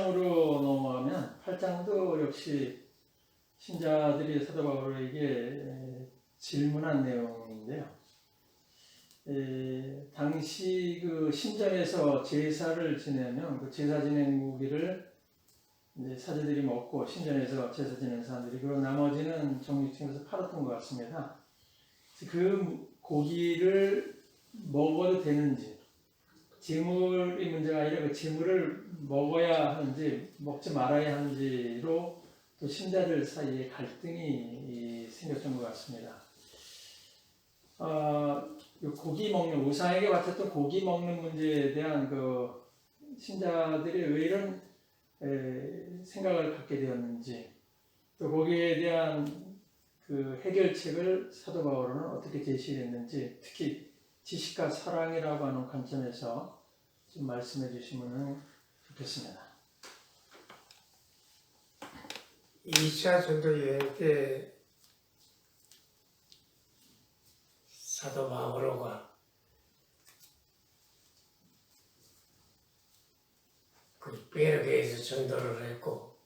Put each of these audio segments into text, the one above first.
8장으로 넘어가면 8장도 역시 신자들이 사도 바울에게 질문한 내용인데요. 당시 그 신전에서 제사를 지내면 그 제사 지낸 고기를 이제 사제들이 먹고 신전에서 제사 지낸 사람들이, 그리고 나머지는 정육점에서 팔았던 것 같습니다. 그 고기를 먹어도 되는지, 재물이 문제가 아니라 그 재물을 먹어야 하는지 먹지 말아야 하는지로 또 신자들 사이에 갈등이 생겼던 것 같습니다. 고기 먹는, 우상에게 바쳤던 고기 먹는 문제에 대한 그 신자들이 왜 이런 생각을 갖게 되었는지, 또 거기에 대한 그 해결책을 사도 바울은 어떻게 제시했는지, 특히 지식과 사랑이라고 하는 관점에서 좀 말씀해 주시면 좋겠습니다. 2차 전도 여행 때 사도 바울과 그 베르게에서 전도를 했고,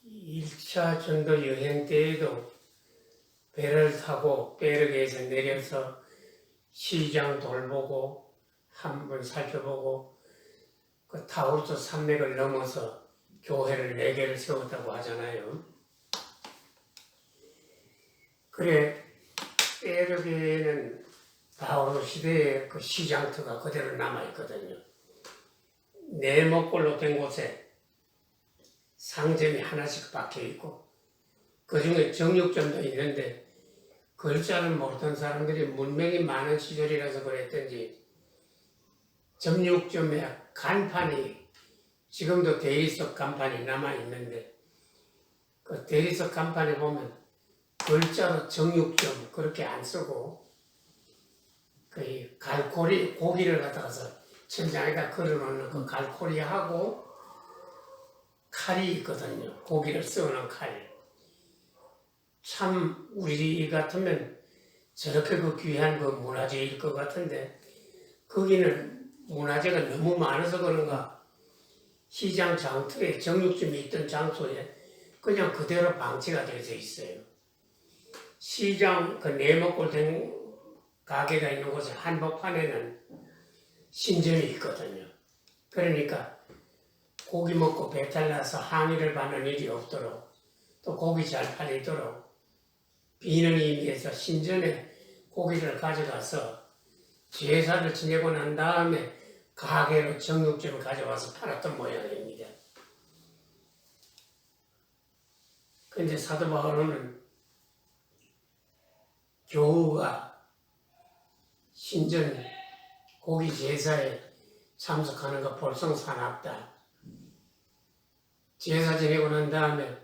1차 전도 여행 때에도 배를 타고 베르게에서 내려서 시장 돌보고 한번 살펴보고, 그 타우르스 산맥을 넘어서 교회를 4개를 세웠다고 하잖아요. 그래, 베르게에는 바오로 시대의 그 시장터가 그대로 남아있거든요. 네모꼴로 된 곳에 상점이 하나씩 박혀있고, 그 중에 정육점도 있는데, 글자를 모르던 사람들이 문명이 많은 시절이라서 그랬던지 정육점에 간판이, 지금도 대리석 간판이 남아있는데, 그 대리석 간판에 보면 글자로 정육점 그렇게 안 쓰고, 그 갈고리, 고기를 갖다가서 천장에다 걸어놓는 그 갈고리하고 칼이 있거든요. 고기를 썰어놓은 칼. 참 우리 같으면 저렇게 그 귀한 그 문화재일 것 같은데, 거기는 문화재가 너무 많아서 그런가 시장 장터에 정육점이 있던 장소에 그냥 그대로 방치가 되어져 있어요. 시장 그 네모꼴 된 가게가 있는 곳에 한복판에는 신전이 있거든요. 그러니까 고기 먹고 배탈 나서 항의를 받는 일이 없도록, 또 고기 잘 팔리도록 비는 의미에서 신전에 고기를 가져가서 제사를 지내고 난 다음에 가게로 정육점을 가져와서 팔았던 모양입니다. 그런데 사도 바울은 교우가 신전 고기 제사에 참석하는 거 볼성사납다. 제사 지내고 난 다음에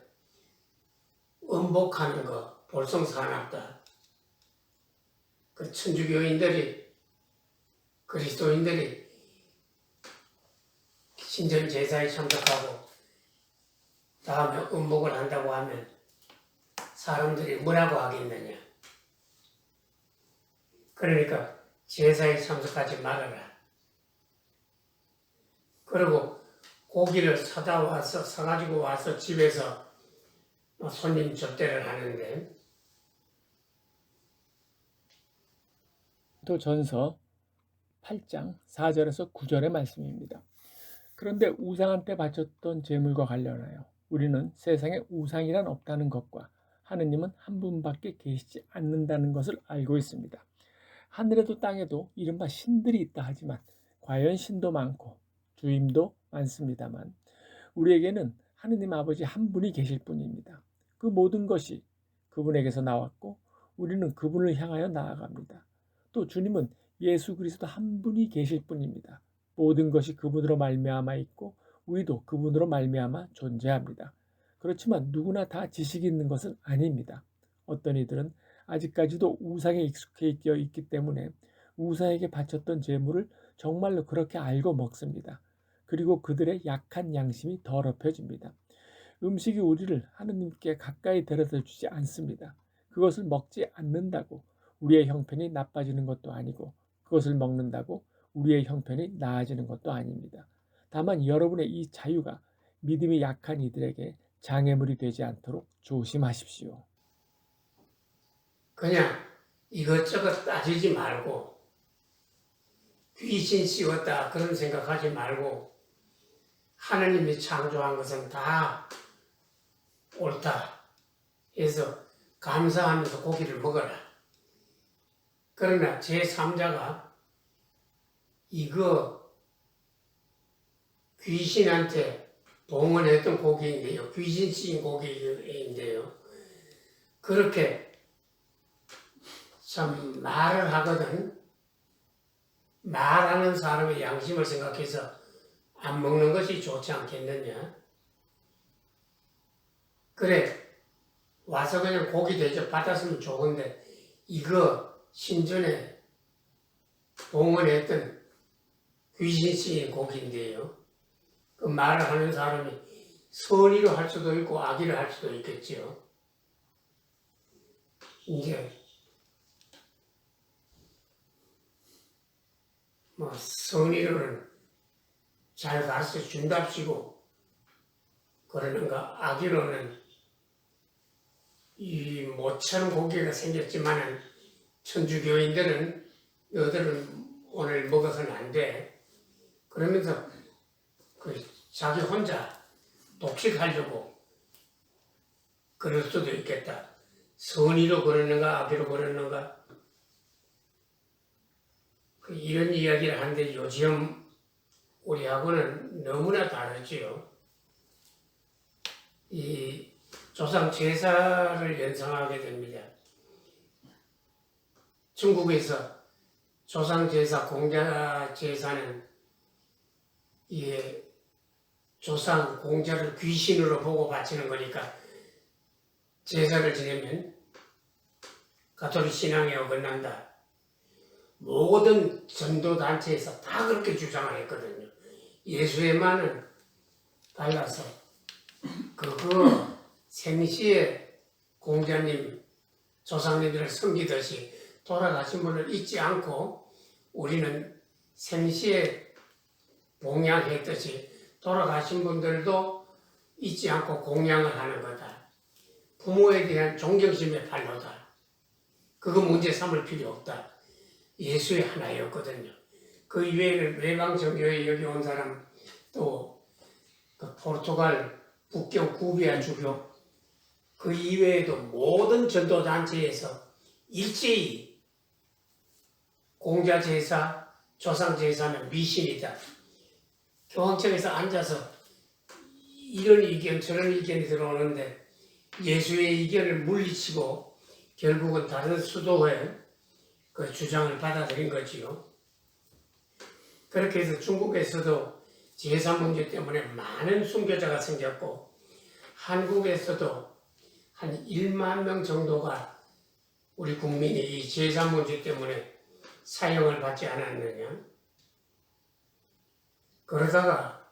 음복하는 거 볼성사납다. 그 천주교인들이, 그리스도인들이 신전 제사에 참석하고 다음에 음복을 한다고 하면 사람들이 뭐라고 하겠느냐. 그러니까 제사에 참석하지 말아라. 그리고 고기를 사가지고 와서 집에서 손님 접대를 하는데, 또 전서 8장 4절에서 9절의 말씀입니다. 그런데 우상한테 바쳤던 제물과 관련하여 우리는 세상에 우상이란 없다는 것과 하느님은 한 분밖에 계시지 않는다는 것을 알고 있습니다. 하늘에도 땅에도 이른바 신들이 있다 하지만 과연 신도 많고 주임도 많습니다만 우리에게는 하느님 아버지 한 분이 계실 뿐입니다. 그 모든 것이 그분에게서 나왔고 우리는 그분을 향하여 나아갑니다. 또 주님은 예수 그리스도 한 분이 계실 뿐입니다. 모든 것이 그분으로 말미암아 있고 우리도 그분으로 말미암아 존재합니다. 그렇지만 누구나 다 지식이 있는 것은 아닙니다. 어떤 이들은 아직까지도 우상에 익숙해 있기 때문에 우상에게 바쳤던 제물을 정말로 그렇게 알고 먹습니다. 그리고 그들의 약한 양심이 더럽혀집니다. 음식이 우리를 하느님께 가까이 데려다 주지 않습니다. 그것을 먹지 않는다고 우리의 형편이 나빠지는 것도 아니고 그것을 먹는다고 우리의 형편이 나아지는 것도 아닙니다. 다만 여러분의 이 자유가 믿음이 약한 이들에게 장애물이 되지 않도록 조심하십시오. 그냥 이것저것 따지지 말고 귀신 씌웠다 그런 생각하지 말고 하나님이 창조한 것은 다 옳다 해서 감사하면서 고기를 먹어라. 그러나 제3자가 이거 귀신한테 봉헌했던 고기인데요. 귀신 씌인 고기인데요. 그렇게 참 말을 하거든. 말하는 사람의 양심을 생각해서 안 먹는 것이 좋지 않겠느냐. 그래 와서 그냥 고기 대접 받았으면 좋은데 이거 신전에 봉헌했던 귀신 씌인 고기인데요. 그 말을 하는 사람이 선의로 할 수도 있고 악의로 할 수도 있겠죠. 이제 뭐 선의로는 잘 가르쳐 준답시고 그러는가 악의로는 이 모처럼 고기가 생겼지만은 천주교인들은 너희들은 오늘 먹어서는 안 돼. 그러면서 그 자기 혼자 독식하려고 그럴 수도 있겠다. 선의로 그러는가 악의로 그러는가 이런 이야기를 하는데 요즘 우리하고는 너무나 다르지요. 이 조상 제사를 연상하게 됩니다. 중국에서 조상 제사, 공자 제사는 이 조상 공자를 귀신으로 보고 바치는 거니까 제사를 지내면 가톨릭 신앙에 어긋난다. 모든 전도단체에서 다 그렇게 주장을 했거든요. 예수에만은 달라서 그거 생시에 공자님, 조상님들을 섬기듯이 돌아가신 분을 잊지 않고 우리는 생시에 봉양했듯이 돌아가신 분들도 잊지 않고 공양을 하는 거다. 부모에 대한 존경심의 발로다. 그거 문제 삼을 필요 없다. 예수의 하나였거든요. 그 이외에는 외방정교회 여기 온 사람 또 그 포르투갈 북경 구비아 주교 그 이외에도 모든 전도단체에서 일제히 공자제사, 조상제사는 미신이다. 교황청에서 앉아서 이런 의견 저런 의견이 들어오는데 예수의 의견을 물리치고 결국은 다른 수도회 그 주장을 받아들인 거지요. 그렇게 해서 중국에서도 제사 문제 때문에 많은 순교자가 생겼고 한국에서도 한 1만 명 정도가 우리 국민이 이 제사 문제 때문에 사형을 받지 않았느냐. 그러다가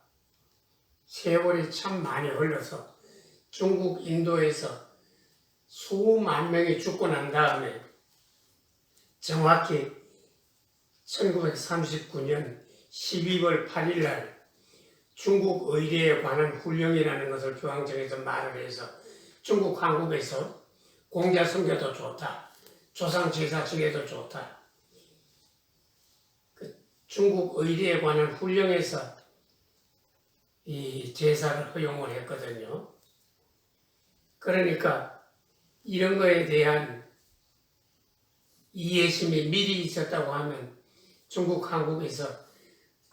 세월이 참 많이 흘러서 중국, 인도에서 수만 명이 죽고 난 다음에 정확히 1939년 12월 8일 날 중국 의례에 관한 훈령이라는 것을 교황청에서 말을 해서 중국 한국에서 공자 선교도 좋다. 조상 제사 지내도 좋다. 그 중국 의례에 관한 훈령에서 이 제사를 허용을 했거든요. 그러니까 이런 거에 대한 이해심이 미리 있었다고 하면 중국, 한국에서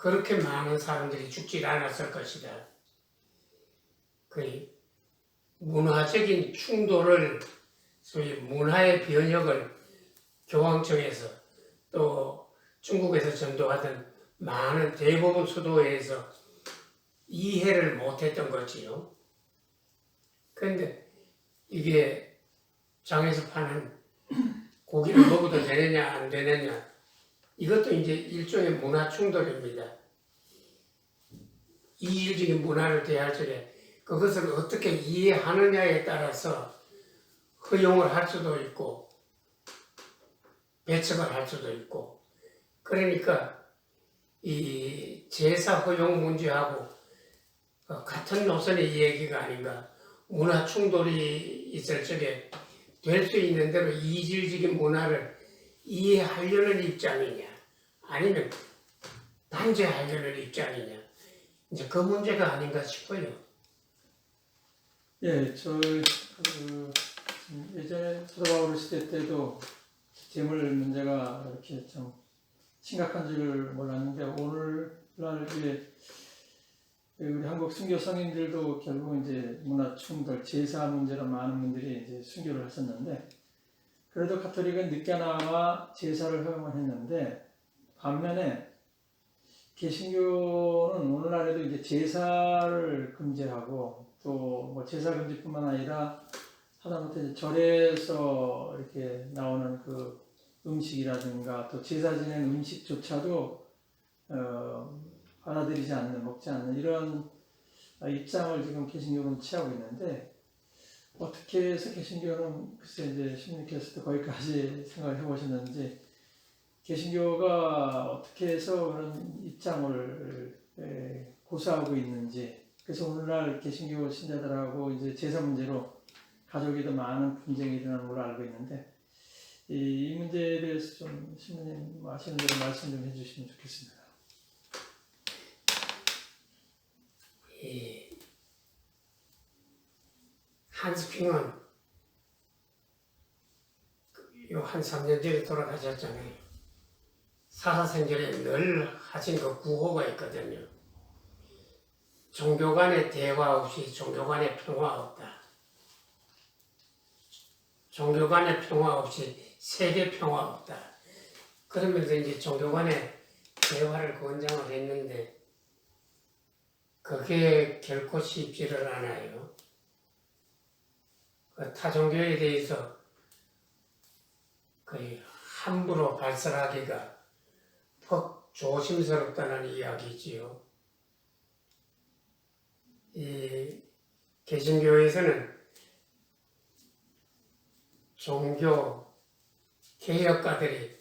그렇게 많은 사람들이 죽지 않았을 것이다. 그 문화적인 충돌을, 소위 문화의 변혁을 교황청에서 또 중국에서 전도하던 많은 대부분 수도회에서 이해를 못했던 거지요. 그런데 이게 장에서 파는 고기를 먹어도 되느냐 안 되느냐 이것도 이제 일종의 문화 충돌입니다. 이질적인 문화를 대할 적에 그것을 어떻게 이해하느냐에 따라서 허용을 할 수도 있고 배척을 할 수도 있고 그러니까 이 제사 허용 문제하고 같은 노선의 이야기가 아닌가. 문화 충돌이 있을 적에 될 수 있는 대로 이질적인 문화를 이해하려는 입장이냐, 아니면 단죄하려는 입장이냐, 이제 그 문제가 아닌가 싶어요. 예, 예전에 사도 바울 시대 때도 재물 문제가 이렇게 좀 심각한 줄 몰랐는데 오늘날 이제 우리 한국 순교 성인들도 결국 이제 문화 충돌, 제사 문제로 많은 분들이 이제 순교를 하셨는데 그래도 가톨릭은 늦게나마 제사를 허용을 했는데 반면에 개신교는 오늘날에도 이제 제사를 금지하고 또 뭐 제사 금지뿐만 아니라 하다못해 이제 절에서 이렇게 나오는 그 음식이라든가 또 제사 지낸 음식조차도 받아들이지 않는, 먹지 않는 이런 입장을 지금 개신교는 취하고 있는데 어떻게 해서 개신교는 글쎄 이제 신님께서도 거기까지 생각을 해보셨는지 개신교가 어떻게 해서 그런 입장을 고수하고 있는지 그래서 오늘날 개신교 신자들하고 이제 제사 문제로 가족에도 많은 분쟁이 일어나는 걸로 알고 있는데 이 문제에 대해서 좀 신부님 아시는 대로 말씀 좀 해주시면 좋겠습니다. 한스핑은 요 한 3년 전에 돌아가셨잖아요. 살아생전에 늘 하신 그 구호가 있거든요. 종교 간의 대화 없이 종교 간의 평화 없다. 종교 간의 평화 없이 세계 평화 없다. 그러면서 이제 종교 간의 대화를 권장을 했는데 그게 결코 쉽지를 않아요. 그 타종교에 대해서 거의 함부로 발설하기가 퍽 조심스럽다는 이야기지요. 이 개신교에서는 종교 개혁가들이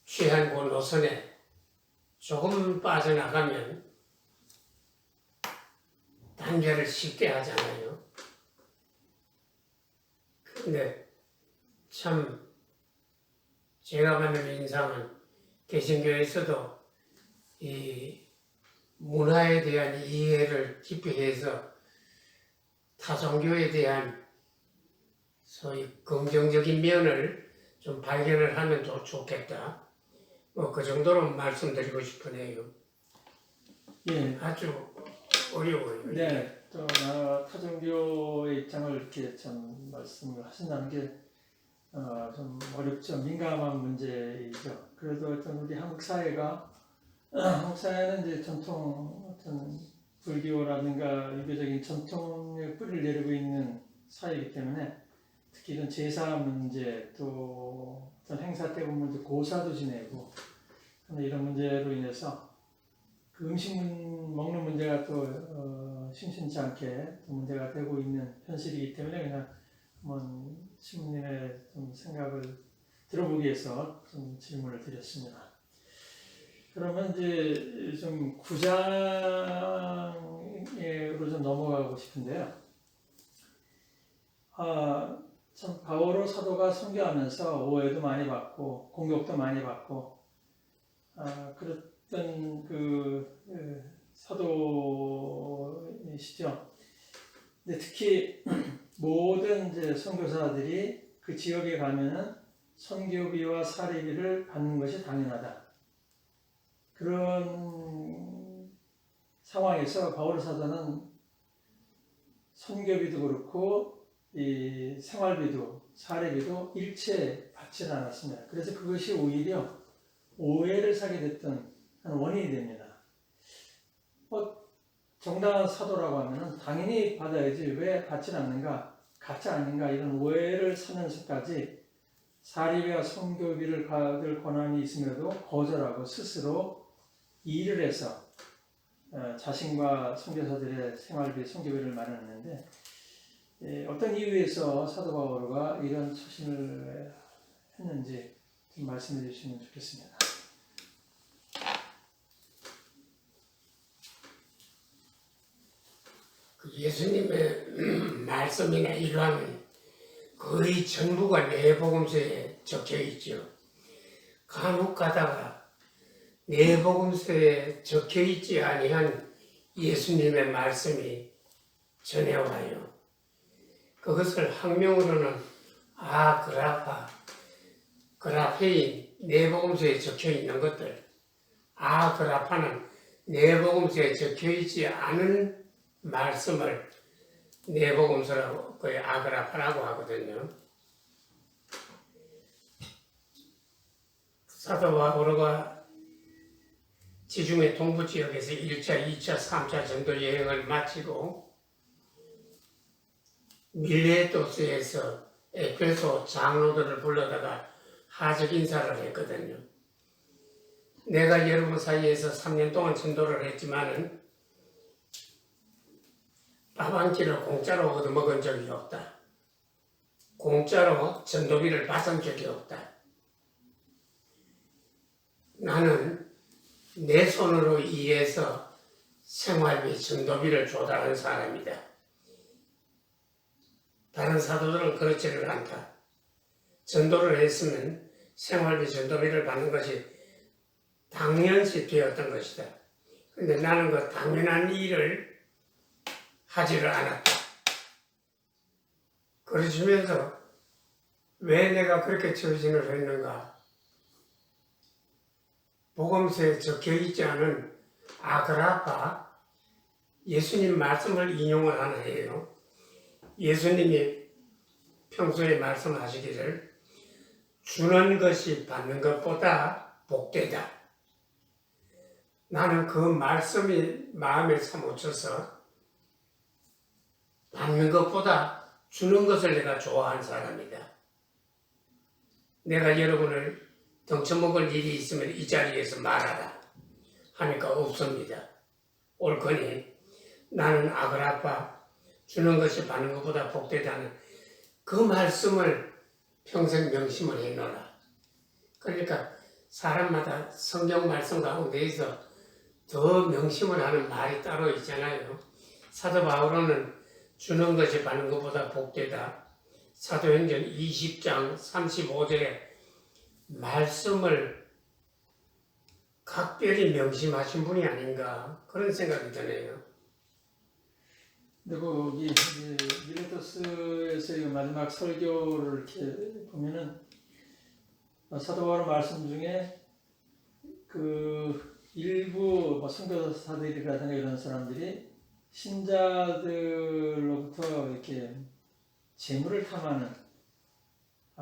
취한 그 노선에 조금 빠져나가면 단죄를 쉽게 하잖아요. 근데 참 제가 받는 인상은 개신교에서도 이 문화에 대한 이해를 깊이 해서 타종교에 대한 소위 긍정적인 면을 좀 발견을 하면 더 좋겠다. 뭐 그 정도로 말씀드리고 싶으네요. 예. 아주 어려워요. 네. 또 타종교의 입장을 이렇게 참 말씀을 하신다는 게 좀 어렵죠. 민감한 문제이죠. 그래도 어떤 우리 한국 사회가 한국 사회는 이제 전통 어떤 불교라든가 유교적인 전통의 뿌리를 내리고 있는 사회이기 때문에 특히 이런 제사 문제 또 어떤 행사 때 보면 이제 고사도 지내고 이런 문제로 인해서 그 음식 먹는 문제가 또 심심치 않게 또 문제가 되고 있는 현실이기 때문에 그냥 한번 신부님의 좀 생각을 들어보기 위해서 좀 질문을 드렸습니다. 그러면 이제 좀 구장으로 좀 넘어가고 싶은데요. 참 바오로 사도가 선교하면서 오해도 많이 받고 공격도 많이 받고 그랬던 그 사도이시죠. 근데 특히 모든 이제 선교사들이 그 지역에 가면은 선교비와 사례비를 받는 것이 당연하다. 그런 상황에서 바울 사도는 선교비도 그렇고 이 생활비도 사례비도 일체 받지 않았습니다. 그래서 그것이 오히려 오해를 사게 됐던 원인이 됩니다. 정당한 사도라고 하면 당연히 받아야지 왜 받지 않는가, 가짜 아닌가 이런 오해를 사면서까지 사리비와 선교비를 받을 권한이 있음에도 거절하고 스스로 일을 해서 자신과 선교사들의 생활비, 선교비를 마련했는데 어떤 이유에서 사도 바오로가 이런 처신을 했는지 좀 말씀해 주시면 좋겠습니다. 그 예수님의 말씀이나 일화는 거의 전부가 내복음서에 적혀 있죠. 간혹 가다가 내복음서에 적혀 있지 아니한 예수님의 말씀이 전해와요. 그것을 학명으로는 아그라파, 그라페인, 내복음서에 적혀 있는 것들, 아그라파는 내복음서에 적혀 있지 않은 말씀을 내복음서라고, 거의 아그라파라고 하거든요. 사도 바오로가 지중해 동부 지역에서 1차, 2차, 3차 전도 여행을 마치고 밀레토스에서 에페소 장로들을 불러다가 하적 인사를 했거든요. 내가 여러분 사이에서 3년 동안 전도를 했지만은 밥 한 끼를 공짜로 얻어먹은 적이 없다. 공짜로 전도비를 받은 적이 없다. 나는 내 손으로 일해서 생활비, 전도비를 조달한 사람이다. 다른 사도들은 그렇지를 않다. 전도를 했으면 생활비, 전도비를 받는 것이 당연시 되었던 것이다. 그런데 나는 그 당연한 일을 하지를 않았다. 그러시면서 왜 내가 그렇게 처신을 했는가? 복음서에 적혀있지 않은 아그라파, 예수님 말씀을 인용을 하나 해요. 예수님이 평소에 말씀하시기를 주는 것이 받는 것보다 복되다. 나는 그 말씀이 마음에 사무쳐서 받는 것보다 주는 것을 내가 좋아하는 사람이다. 내가 여러분을 등쳐먹을 일이 있으면 이 자리에서 말하라 하니까 없습니다. 옳거니 나는 아그라파, 주는 것이 받는 것보다 복되다는 그 말씀을 평생 명심을 해놓으라. 그러니까 사람마다 성경 말씀 가운데에서 더 명심을 하는 말이 따로 있잖아요. 사도 바울은 주는 것이 받는 것보다 복되다. 사도행전 20장 35절에 말씀을 각별히 명심하신 분이 아닌가 그런 생각이 드네요. 근데 거기 밀레토스에서의 마지막 설교를 이렇게 보면은 사도 바울 말씀 중에 그 일부 선교사들이라든가 이런 사람들이 신자들로부터 이렇게 재물을 탐하는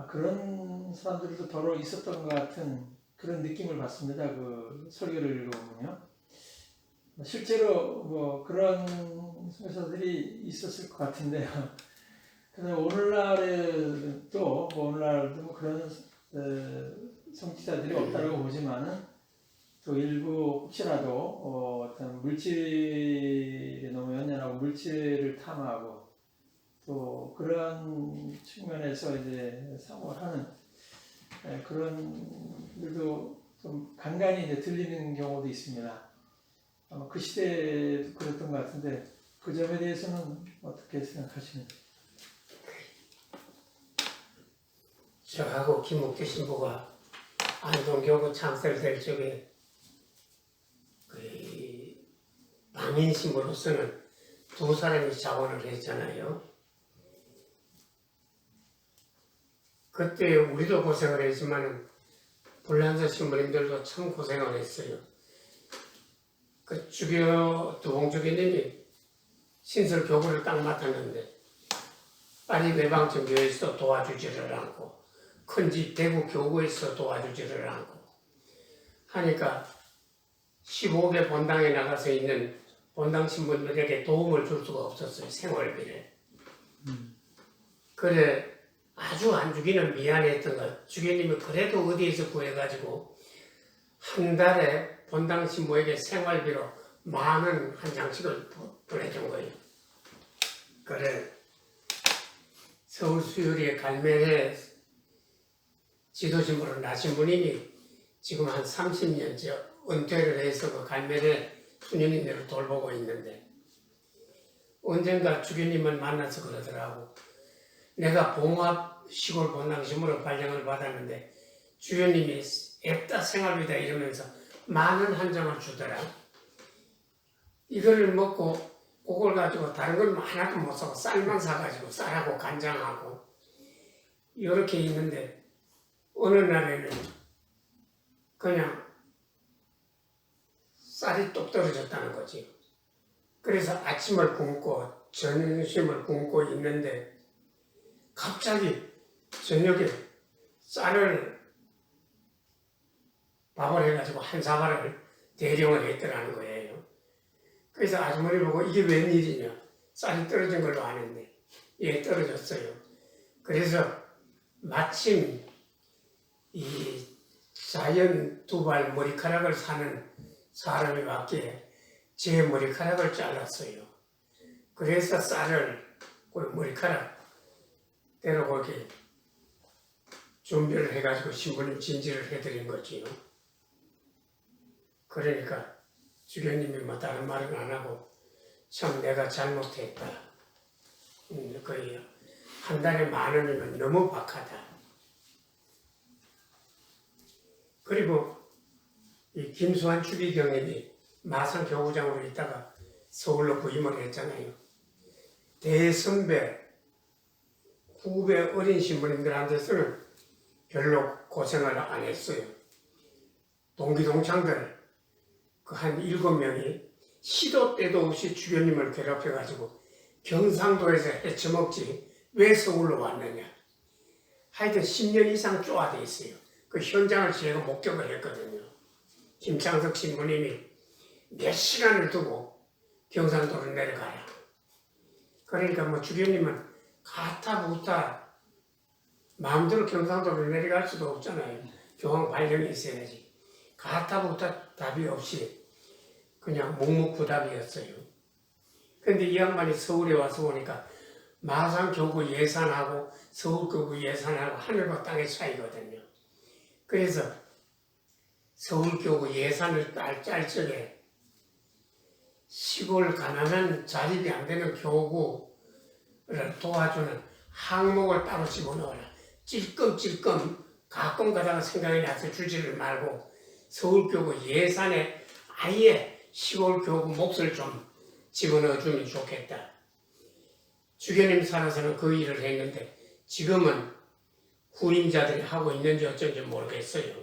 그런 사람들도 더러 있었던 것 같은 그런 느낌을 받습니다. 그 설교를 읽어보면요. 실제로 그런 선교사들이 있었을 것 같은데요. 그래서 오늘날에도 오늘날도 그런 성취자들이 없다고 보지만은 또 일부 혹시라도 어떤 물질에 너무 연연하고 물질을 탐하고 또 그런 측면에서 이제 사모하는 그런 일도 좀 간간히 이제 들리는 경우도 있습니다. 아마 그 시대에도 그랬던 것 같은데 그 점에 대해서는 어떻게 생각하십니까? 저하고 김옥태 신부가 안동교구 창설될 적에 방인 신부로서는 두 사람이 자원을 했잖아요. 그때 우리도 고생을 했지만 불란서 신부님들도 참 고생을 했어요. 그 주교 두봉주교님이 신설 교구를 딱 맡았는데 파리 외방청 교회에서 도와주지를 않고 큰 집 대구 교구에서 도와주지를 않고 하니까 15개 본당에 나가서 있는 본당 신부들에게 도움을 줄 수가 없었어요. 생활비를. 그래 아주 안 주기는 미안했던 것. 주교님이 그래도 어디에서 구해가지고 한 달에 본당 신부에게 생활비로 10,000원 한 장씩을 보내준 거예요. 그래 서울 수유리의 갈매에 지도신부로 나신 분이니 지금 한 30년째 은퇴를 해서 그 갈매에 수녀님들을 돌보고 있는데 언젠가 주교님을 만나서 그러더라고. 내가 봉합 시골 본당심으로 발령을 받았는데 주교님이 앱다 생활비다 이러면서 10,000원 한 장을 주더라. 이거를 먹고 그걸 가지고 다른 건 하나도 못 사고 쌀만 사가지고 쌀하고 간장하고 이렇게 있는데 어느 날에는 그냥 쌀이 뚝 떨어졌다는 거지. 그래서 아침을 굶고 점심을 굶고 있는데 갑자기 저녁에 쌀을 밥을 해가지고 한 사발을 대령을 했더라는 거예요. 그래서 아주머니 보고 이게 웬일이냐. 쌀이 떨어진 걸로 아는데 예, 떨어졌어요. 그래서 마침 이 자연 두발 머리카락을 사는 사람이 왔기에 제 머리카락을 잘랐어요. 그래서 쌀을 그 머리카락대로 거기 준비를 해가지고 신부님 진지를 해드린 거지요. 그러니까 주교님이 뭐 다른 말은 안 하고 참 내가 잘못했다. 거의 한 달에 10,000원이면 너무 박하다. 그리고 이 김수환 추기경님이 마산 교구장으로 있다가 서울로 부임을 했잖아요. 대선배, 후배 어린 신부님들한테서는 별로 고생을 안 했어요. 동기동창들 그 한 7명이 시도 때도 없이 주교님을 괴롭혀가지고 경상도에서 헤쳐먹지 왜 서울로 왔느냐. 하여튼 10년 이상 쪼아돼 있어요. 그 현장을 제가 목격을 했거든요. 김창석 신부님이 몇 시간을 두고 경상도를 내려가야. 그러니까 뭐 주교님은 가타부타 마음대로 경상도를 내려갈 수도 없잖아요. 교황 발령이 있어야지. 가타부타 답이 없이 그냥 묵묵부답이었어요. 근데 이 양반이 서울에 와서 보니까 마산교구 예산하고 서울교구 예산하고 하늘과 땅의 차이거든요. 그래서 서울교구 예산을 짤 적에 시골 가난한 자립이 안 되는 교구를 도와주는 항목을 따로 집어넣어라. 찔끔찔끔 가끔 가다가 생각이 나서 주지를 말고 서울교구 예산에 아예 시골교구 몫을 좀 집어넣어주면 좋겠다. 주교님 살아서는 그 일을 했는데 지금은 후임자들이 하고 있는지 어쩐지 모르겠어요.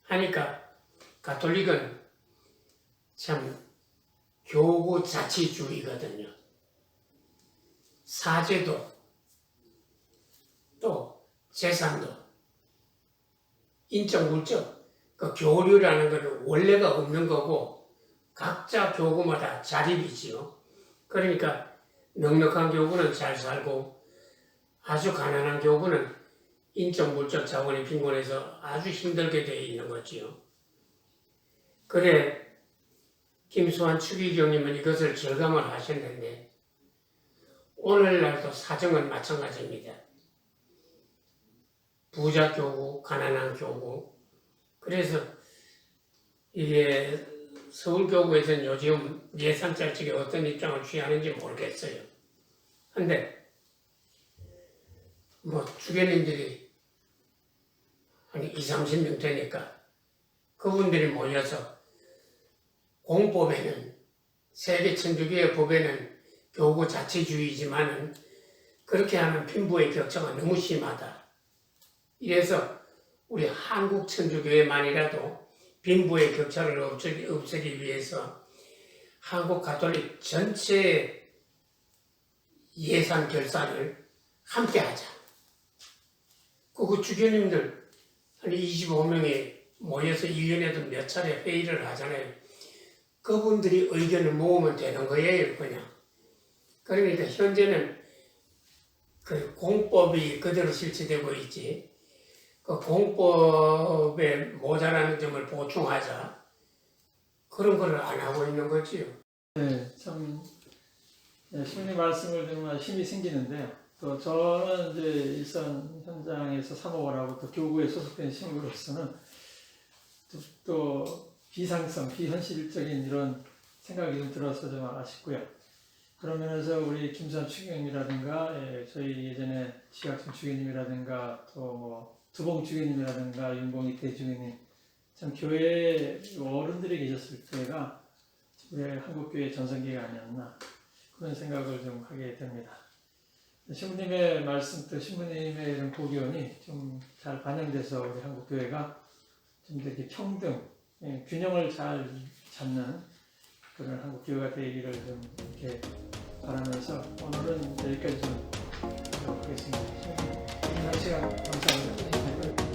하니까 가톨릭은 참 교구 자치주의거든요. 사제도 또 재산도 인적 물적 그 교류라는 것은 원래가 없는 거고 각자 교구마다 자립이지요. 그러니까 넉넉한 교구는 잘 살고 아주 가난한 교구는 인적 물적 자원이 빈곤해서 아주 힘들게 되어 있는 거지요. 그래 김수환 추기경님은 이것을 절감을 하셨는데 오늘날도 사정은 마찬가지입니다. 부자 교구, 가난한 교구. 그래서 이게 서울교구에서는 요즘 예산 짤적에 어떤 입장을 취하는지 모르겠어요. 근데 뭐 주교님들이 한 20-30명 되니까 그분들이 모여서 공법에는 세계 천주교의 법에는 교구 자치주의지만은 그렇게 하는 빈부의 격차가 너무 심하다. 이래서 우리 한국 천주교회만이라도 빈부의 격차를 없애기 위해서 한국 가톨릭 전체 예산 결산을 함께 하자. 그 주교님들 한 25명이 모여서 1년에도 몇 차례 회의를 하잖아요. 그분들이 의견을 모으면 되는 거예요, 그냥. 그러니까 현재는 그 공법이 그대로 실시되고 있지. 그 공법에 모자라는 점을 보충하자. 그런 거를 안 하고 있는 거지요. 네, 참 신부님 말씀을 들으면 힘이 생기는데요. 또 저는 이제 일선 현장에서 사목을 하고 또 교구에 소속된 신부로서는 또 비상성, 비현실적인 이런 생각이 좀 들어서 좀 아쉽고요. 그런 면에서 우리 김수환 추기님이라든가 저희 예전에 지학순 추기님이라든가 또 두봉 추기님이라든가 윤봉이 대주기님 참 교회 어른들이 계셨을 때가 우리 한국교회 전성기가 아니었나 그런 생각을 좀 하게 됩니다. 신부님의 말씀 또 신부님의 이런 고견이 좀 잘 반영돼서 우리 한국교회가 좀 이렇게 평등, 균형을 잘 잡는 그런 한국교회가 되기를 좀 이렇게 바라면서 오늘은 여기까지 좀 하도록 하겠습니다. 긴 시간 감사합니다.